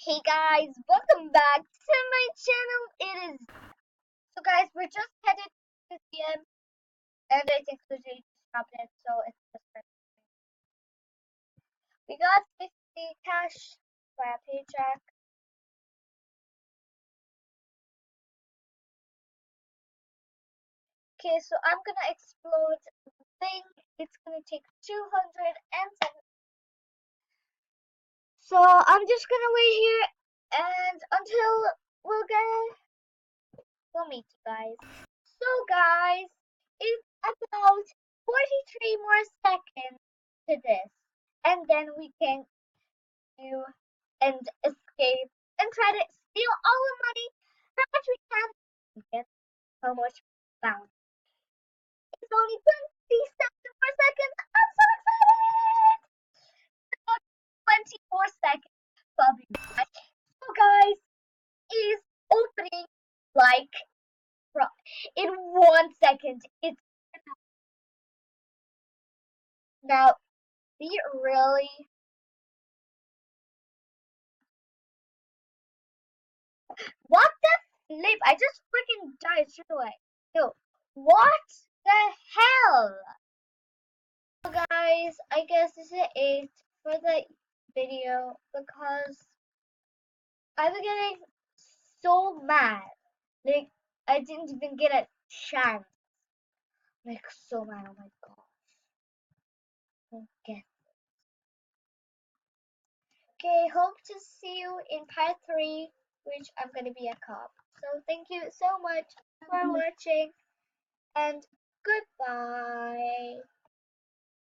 Hey guys, welcome back to my channel. So guys, we're just headed to CM and I think Susie just stopped it, so it's just we got 50 cash via paycheck. Okay, so I'm gonna explode the thing. It's gonna take 207. So I'm just gonna wait here and until we'll meet you guys. So guys, it's about 43 more seconds to this. And then we can do and escape and try to steal all the money how much we can and get how much found. It's only 27 more seconds. I'm so excited! About 20 more seconds. So I'll be back. So guys, is opening like in 1 second. It's now be really what the flip? I just freaking died straight away. Yo, what the hell? So guys, I guess this is it for the video because I'm getting so mad. Like I didn't even get a chance. Like so mad. Oh my gosh. Okay. Okay, hope to see you in part 3, which I'm gonna be a cop. So thank you so much for watching and goodbye.